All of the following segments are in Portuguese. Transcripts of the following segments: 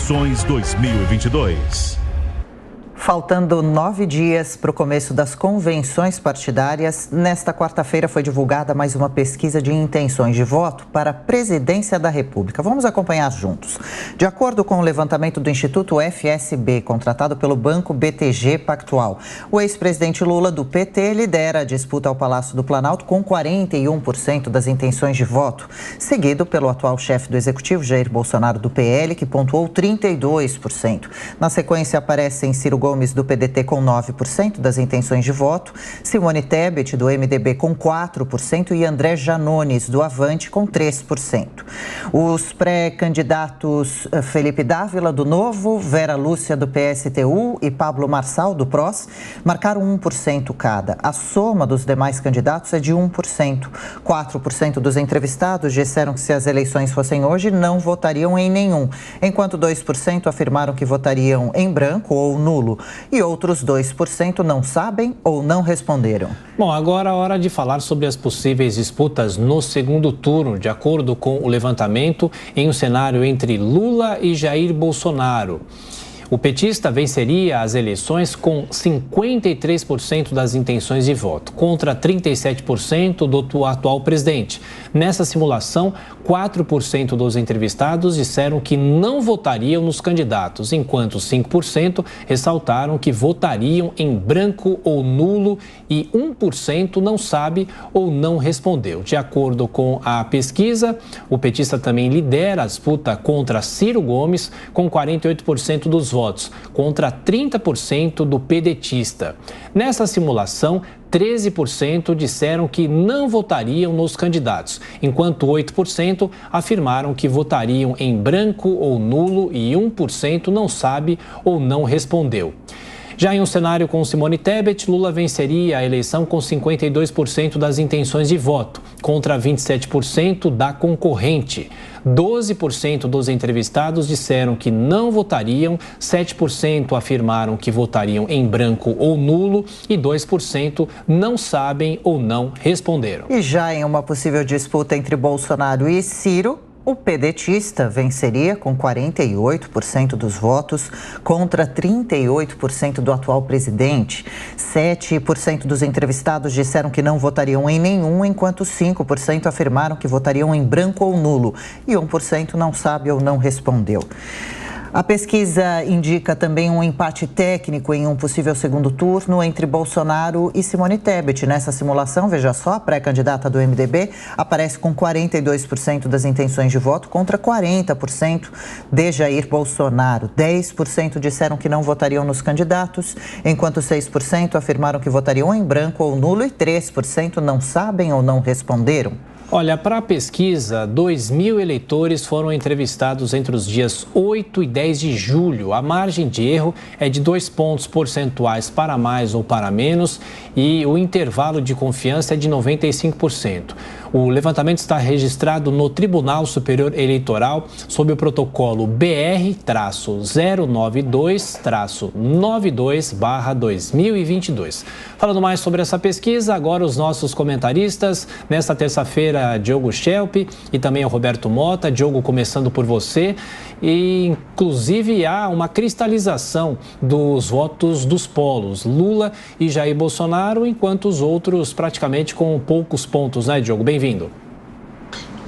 Eleições 2022. Faltando 9 dias para o começo das convenções partidárias, nesta quarta-feira foi divulgada mais uma pesquisa de intenções de voto para a presidência da República. Vamos acompanhar juntos. De acordo com o levantamento do Instituto FSB, contratado pelo Banco BTG Pactual, o ex-presidente Lula, do PT, lidera a disputa ao Palácio do Planalto com 41% das intenções de voto, seguido pelo atual chefe do Executivo, Jair Bolsonaro, do PL, que pontuou 32%. Na sequência, aparecem Ciro Gomes, do PDT, com 9% das intenções de voto, Simone Tebet, do MDB, com 4% e André Janones, do Avante, com 3%. Os pré-candidatos Felipe Dávila, do Novo, Vera Lúcia, do PSTU e Pablo Marçal, do PROS, marcaram 1% cada. A soma dos demais candidatos é de 1%. 4% dos entrevistados disseram que, se as eleições fossem hoje, não votariam em nenhum, enquanto 2% afirmaram que votariam em branco ou nulo. E outros 2% não sabem ou não responderam. Bom, agora é hora de falar sobre as possíveis disputas no segundo turno. De acordo com o levantamento, em um cenário entre Lula e Jair Bolsonaro, o petista venceria as eleições com 53% das intenções de voto, contra 37% do atual presidente. Nessa simulação, 4% dos entrevistados disseram que não votariam nos candidatos, enquanto 5% ressaltaram que votariam em branco ou nulo e 1% não sabe ou não respondeu. De acordo com a pesquisa, o petista também lidera a disputa contra Ciro Gomes, com 48% dos votos, contra 30% do pedetista. Nessa simulação, 13% disseram que não votariam nos candidatos, enquanto 8% afirmaram que votariam em branco ou nulo e 1% não sabe ou não respondeu. Já em um cenário com Simone Tebet, Lula venceria a eleição com 52% das intenções de voto, contra 27% da concorrente. 12% dos entrevistados disseram que não votariam, 7% afirmaram que votariam em branco ou nulo e 2% não sabem ou não responderam. E já em uma possível disputa entre Bolsonaro e Ciro, o pedetista venceria com 48% dos votos contra 38% do atual presidente. 7% dos entrevistados disseram que não votariam em nenhum, enquanto 5% afirmaram que votariam em branco ou nulo e 1% não sabe ou não respondeu. A pesquisa indica também um empate técnico em um possível segundo turno entre Bolsonaro e Simone Tebet. Nessa simulação, veja só, a pré-candidata do MDB aparece com 42% das intenções de voto contra 40% de Jair Bolsonaro. 10% disseram que não votariam nos candidatos, enquanto 6% afirmaram que votariam em branco ou nulo e 3% não sabem ou não responderam. Olha, para a pesquisa, 2.000 eleitores foram entrevistados entre os dias 8 e 10 de julho. A margem de erro é de 2 pontos percentuais para mais ou para menos e o intervalo de confiança é de 95%. O levantamento está registrado no Tribunal Superior Eleitoral sob o protocolo BR-92-92/2022. Falando mais sobre essa pesquisa, agora os nossos comentaristas. Nesta terça-feira, Diogo Schelp e também o Roberto Mota. Diogo, começando por você. E, inclusive, há uma cristalização dos votos dos polos, Lula e Jair Bolsonaro, enquanto os outros praticamente com poucos pontos, né, Diogo? Bem-vindo.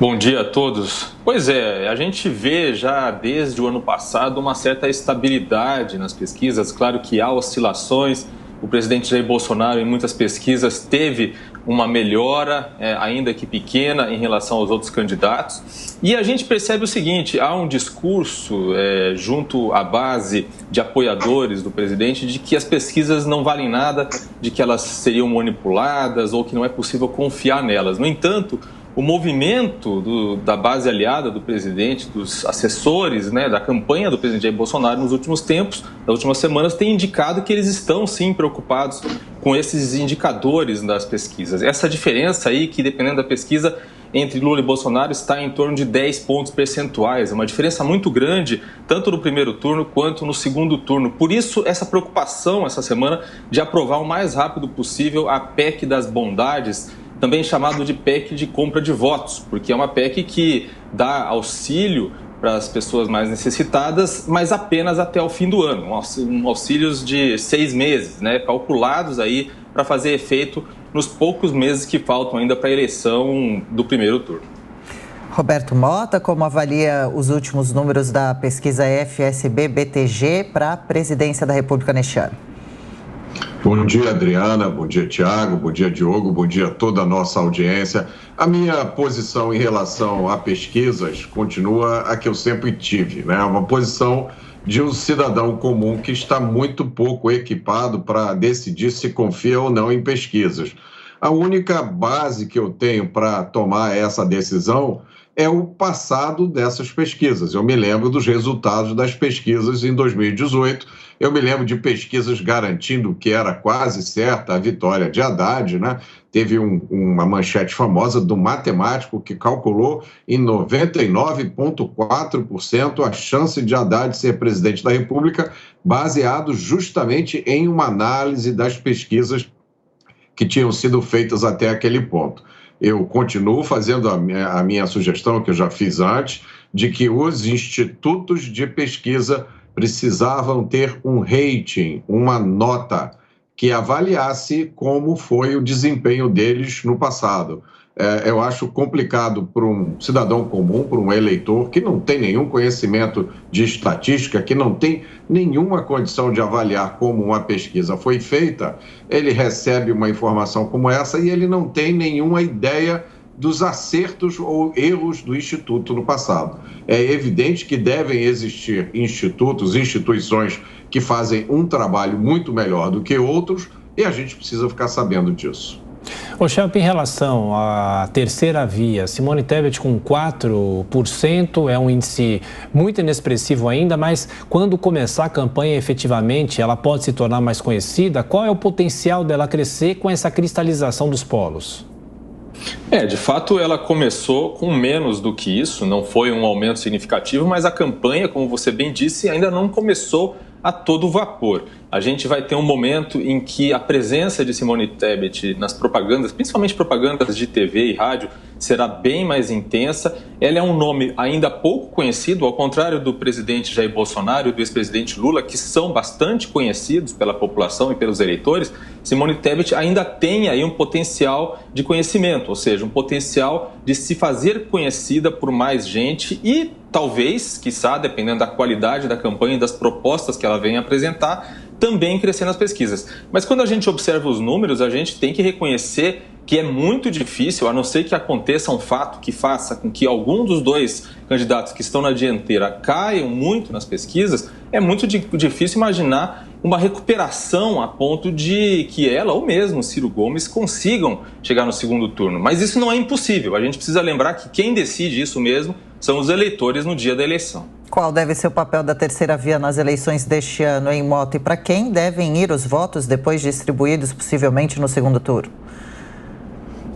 Bom dia a todos. Pois é, a gente vê já desde o ano passado uma certa estabilidade nas pesquisas. Claro que há oscilações. O presidente Jair Bolsonaro, em muitas pesquisas, teve uma melhora, ainda que pequena, em relação aos outros candidatos. E a gente percebe o seguinte, há um discurso junto à base de apoiadores do presidente de que as pesquisas não valem nada, de que elas seriam manipuladas ou que não é possível confiar nelas. No entanto, o movimento da base aliada do presidente, dos assessores, da campanha do presidente Jair Bolsonaro nos últimos tempos, nas últimas semanas, tem indicado que eles estão sim preocupados com esses indicadores das pesquisas. Essa diferença aí, que dependendo da pesquisa, entre Lula e Bolsonaro está em torno de 10 pontos percentuais. É uma diferença muito grande, tanto no primeiro turno quanto no segundo turno. Por isso, essa preocupação essa semana de aprovar o mais rápido possível a PEC das bondades, também chamado de PEC de compra de votos, porque é uma PEC que dá auxílio para as pessoas mais necessitadas, mas apenas até o fim do ano, auxílios de 6 meses, né, calculados aí para fazer efeito nos poucos meses que faltam ainda para a eleição do primeiro turno. Roberto Mota, como avalia os últimos números da pesquisa FSB-BTG para a presidência da República neste ano? Bom dia, Adriana. Bom dia, Tiago. Bom dia, Diogo. Bom dia a toda a nossa audiência. A minha posição em relação a pesquisas continua a que eu sempre tive, né? Uma posição de um cidadão comum que está muito pouco equipado para decidir se confia ou não em pesquisas. A única base que eu tenho para tomar essa decisão é o passado dessas pesquisas. Eu me lembro dos resultados das pesquisas em 2018, eu me lembro de pesquisas garantindo que era quase certa a vitória de Haddad, né? Teve uma manchete famosa do matemático que calculou em 99,4% a chance de Haddad ser presidente da República, baseado justamente em uma análise das pesquisas que tinham sido feitas até aquele ponto. Eu continuo fazendo a minha sugestão, que eu já fiz antes, de que os institutos de pesquisa precisavam ter um rating, uma nota, que avaliasse como foi o desempenho deles no passado. Eu acho complicado para um cidadão comum, para um eleitor que não tem nenhum conhecimento de estatística, que não tem nenhuma condição de avaliar como uma pesquisa foi feita, ele recebe uma informação como essa e ele não tem nenhuma ideia dos acertos ou erros do Instituto no passado. É evidente que devem existir institutos, instituições que fazem um trabalho muito melhor do que outros e a gente precisa ficar sabendo disso. Ô, Schelp, em relação à terceira via, Simone Tebet com 4% é um índice muito inexpressivo ainda, mas quando começar a campanha efetivamente, ela pode se tornar mais conhecida? Qual é o potencial dela crescer com essa cristalização dos polos? De fato, ela começou com menos do que isso, não foi um aumento significativo, mas a campanha, como você bem disse, ainda não começou a todo vapor. A gente vai ter um momento em que a presença de Simone Tebet nas propagandas, principalmente propagandas de TV e rádio, será bem mais intensa. Ela é um nome ainda pouco conhecido, ao contrário do presidente Jair Bolsonaro e do ex-presidente Lula, que são bastante conhecidos pela população e pelos eleitores. Simone Tebet ainda tem aí um potencial de conhecimento, ou seja, um potencial de se fazer conhecida por mais gente e talvez, quiçá, dependendo da qualidade da campanha e das propostas que ela vem apresentar, também crescer nas pesquisas. Mas quando a gente observa os números, a gente tem que reconhecer que é muito difícil, a não ser que aconteça um fato que faça com que algum dos dois candidatos que estão na dianteira caiam muito nas pesquisas, é muito difícil imaginar uma recuperação a ponto de que ela ou mesmo Ciro Gomes consigam chegar no segundo turno. Mas isso não é impossível, a gente precisa lembrar que quem decide isso mesmo são os eleitores no dia da eleição. Qual deve ser o papel da terceira via nas eleições deste ano, em Mota? E para quem devem ir os votos depois distribuídos possivelmente no segundo turno?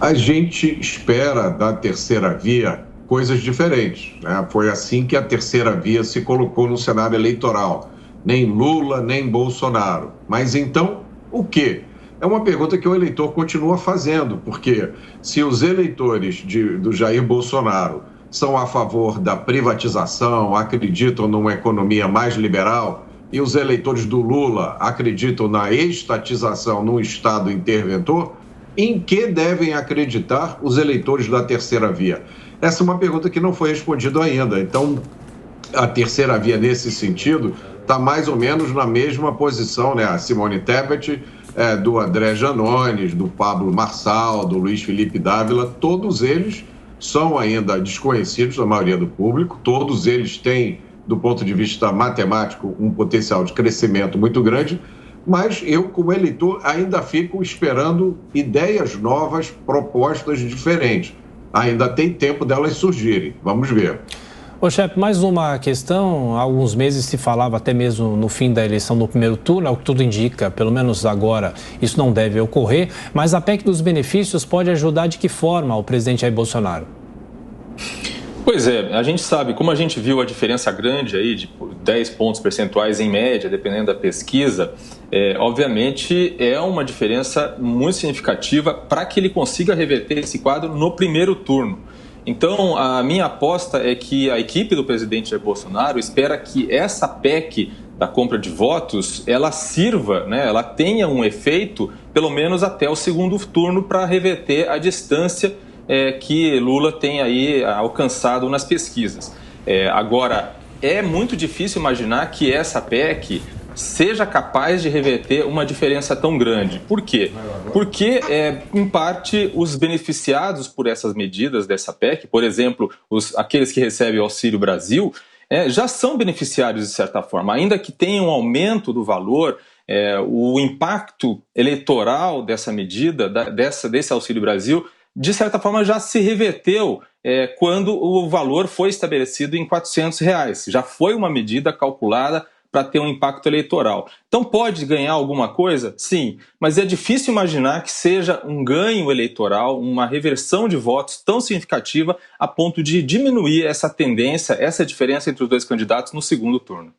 A gente espera da terceira via coisas diferentes, né? Foi assim que a terceira via se colocou no cenário eleitoral. Nem Lula, nem Bolsonaro. Mas então, o quê? É uma pergunta que o eleitor continua fazendo, porque se os eleitores do Jair Bolsonaro são a favor da privatização, acreditam numa economia mais liberal, e os eleitores do Lula acreditam na estatização num Estado interventor, em que devem acreditar os eleitores da terceira via? Essa é uma pergunta que não foi respondida ainda. Então, a terceira via, nesse sentido, está mais ou menos na mesma posição, né? A Simone Tebet, do André Janones, do Pablo Marçal, do Luiz Felipe Dávila, todos eles são ainda desconhecidos da maioria do público, todos eles têm, do ponto de vista matemático, um potencial de crescimento muito grande, mas eu, como eleitor, ainda fico esperando ideias novas, propostas diferentes. Ainda tem tempo delas surgirem. Vamos ver. Ô, chefe, mais uma questão. Há alguns meses se falava até mesmo no fim da eleição no primeiro turno, ao que tudo indica, pelo menos agora, isso não deve ocorrer, mas a PEC dos benefícios pode ajudar de que forma o presidente Jair Bolsonaro? Pois é, a gente sabe, como a gente viu a diferença grande aí de 10 pontos percentuais em média, dependendo da pesquisa, obviamente é uma diferença muito significativa para que ele consiga reverter esse quadro no primeiro turno. Então, a minha aposta é que a equipe do presidente Jair Bolsonaro espera que essa PEC da compra de votos, ela sirva, né, ela tenha um efeito, pelo menos até o segundo turno, para reverter a distância que Lula tem aí alcançado nas pesquisas. Agora, é muito difícil imaginar que essa PEC seja capaz de reverter uma diferença tão grande. Por quê? Porque, em parte, os beneficiados por essas medidas dessa PEC, por exemplo, aqueles que recebem o Auxílio Brasil, já são beneficiários de certa forma. Ainda que tenha um aumento do valor, o impacto eleitoral dessa medida, desse Auxílio Brasil, de certa forma já se reverteu quando o valor foi estabelecido em R$400. Já foi uma medida calculada para ter um impacto eleitoral. Então pode ganhar alguma coisa? Sim, mas é difícil imaginar que seja um ganho eleitoral, uma reversão de votos tão significativa a ponto de diminuir essa tendência, essa diferença entre os dois candidatos no segundo turno.